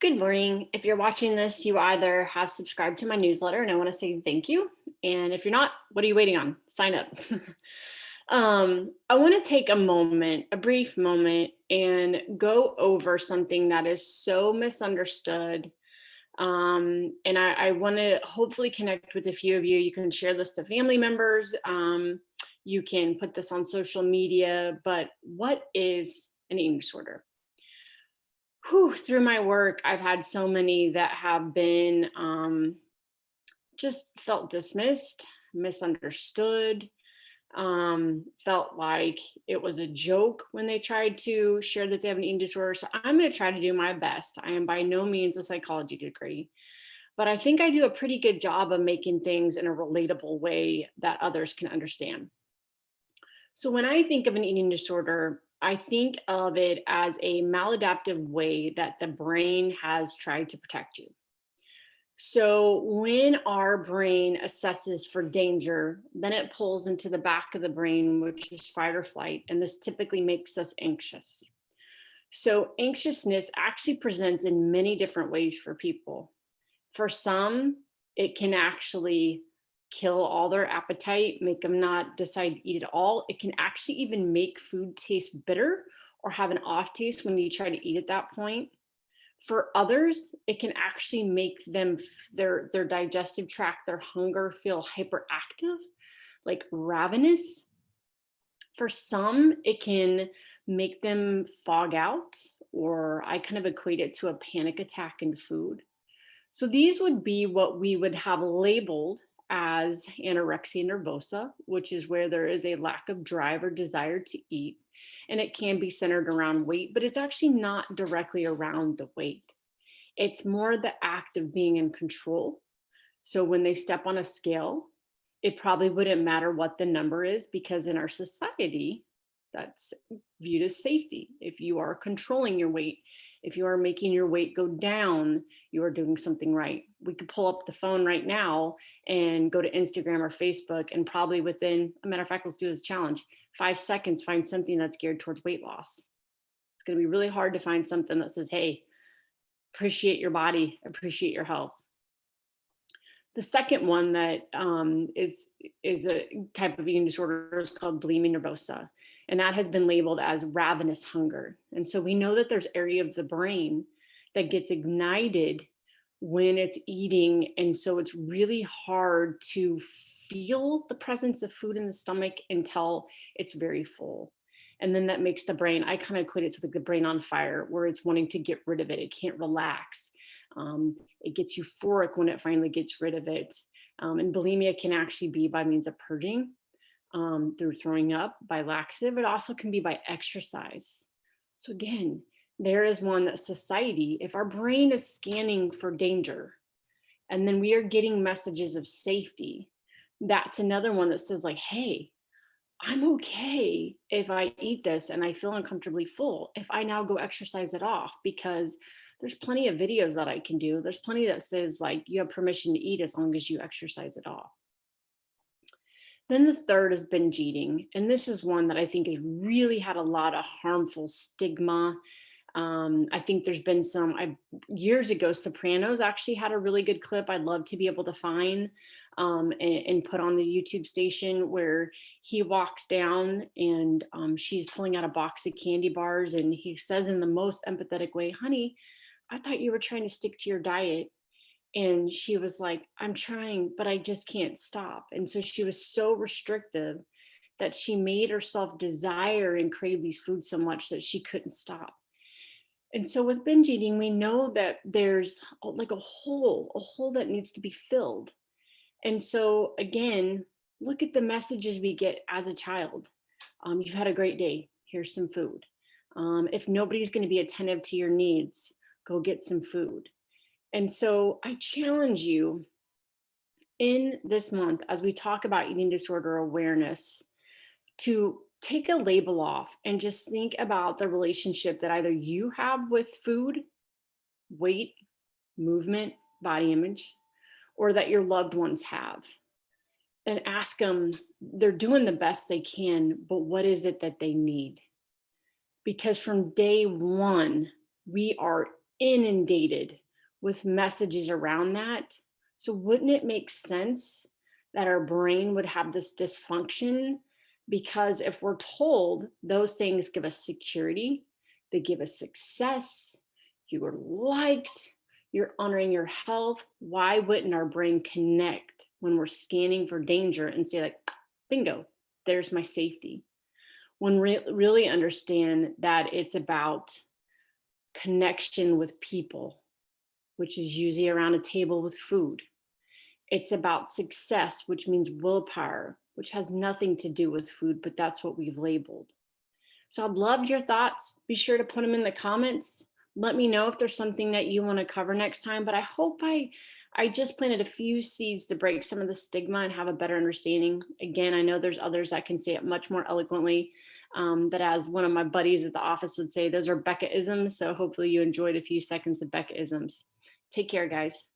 Good morning. If you're watching this, you either have subscribed to my newsletter, and I want to say thank you. And if you're not, what are you waiting on? Sign up. I want to take a moment, a brief moment, and go over something that is so misunderstood. And I want to hopefully connect with a few of you. You can share this to family members. You can put this on social media. But what is an eating disorder? Through my work, I've had so many that have been just felt dismissed, misunderstood, felt like it was a joke when they tried to share that they have an eating disorder. So I'm going to try to do my best. I am by no means a psychology degree, but I think I do a pretty good job of making things in a relatable way that others can understand. So when I think of an eating disorder, I think of it as a maladaptive way that the brain has tried to protect you. So when our brain assesses for danger, then it pulls into the back of the brain, which is fight or flight, and this typically makes us anxious. So anxiousness actually presents in many different ways for people. For some, it can actually kill all their appetite, make them not decide to eat at all. It can actually even make food taste bitter or have an off taste when you try to eat at that point. For others, it can actually make them their digestive tract, their hunger feel hyperactive, like ravenous. For some, it can make them fog out, or I kind of equate it to a panic attack in food. So these would be what we would have labeled as anorexia nervosa, which is where there is a lack of drive or desire to eat. And it can be centered around weight, but it's actually not directly around the weight. It's more the act of being in control. So when they step on a scale, it probably wouldn't matter what the number is because in our society, that's viewed as safety. If you are controlling your weight, if you are making your weight go down, you are doing something right. We could pull up the phone right now and go to Instagram or Facebook, and probably within, a matter of fact, let's do this challenge 5 seconds, find something that's geared towards weight loss. It's going to be really hard to find something that says, hey, appreciate your body, appreciate your health. The second one that is a type of eating disorder is called bulimia nervosa, and that has been labeled as ravenous hunger. And so we know that there's area of the brain that gets ignited when it's eating, and so it's really hard to feel the presence of food in the stomach until it's very full. And then that makes the brain, I kind of equate it to like the brain on fire, where it's wanting to get rid of it. It can't relax. It gets euphoric when it finally gets rid of it. And bulimia can actually be by means of purging, through throwing up, by laxative. It also can be by exercise. So again, there is one that society, if our brain is scanning for danger, and then we are getting messages of safety, that's another one that says like, hey, I'm okay if I eat this and I feel uncomfortably full, if I now go exercise it off, because there's plenty of videos that I can do. There's plenty that says like you have permission to eat as long as you exercise it off. Then the third is binge eating. And this is one that I think has really had a lot of harmful stigma. I think there's been years ago, Sopranos actually had a really good clip I'd love to be able to find, and put on the YouTube station, where he walks down and she's pulling out a box of candy bars. And he says in the most empathetic way, honey, I thought you were trying to stick to your diet. And she was like, I'm trying, but I just can't stop. And so she was so restrictive that she made herself desire and crave these foods so much that she couldn't stop. And so with binge eating, we know that there's like a hole that needs to be filled. And so again, look at the messages we get as a child. You've had a great day. Here's some food. If nobody's going to be attentive to your needs, go get some food. And so I challenge you in this month, as we talk about eating disorder awareness, to take a label off and just think about the relationship that either you have with food, weight, movement, body image, or that your loved ones have. And ask them, they're doing the best they can, but what is it that they need? Because from day one, we are inundated with messages around that. So, wouldn't it make sense that our brain would have this dysfunction? Because if we're told those things give us security, they give us success, you are liked, you're honoring your health, why wouldn't our brain connect when we're scanning for danger and say, like, bingo, there's my safety? When really understand that it's about connection with people, which is usually around a table with food. It's about success, which means willpower, which has nothing to do with food, but that's what we've labeled. So I'd love your thoughts. Be sure to put them in the comments. Let me know if there's something that you want to cover next time. But I hope I just planted a few seeds to break some of the stigma and have a better understanding. Again, I know there's others that can say it much more eloquently. But as one of my buddies at the office would say, those are Becca-isms. So hopefully you enjoyed a few seconds of Becca-isms. Take care, guys.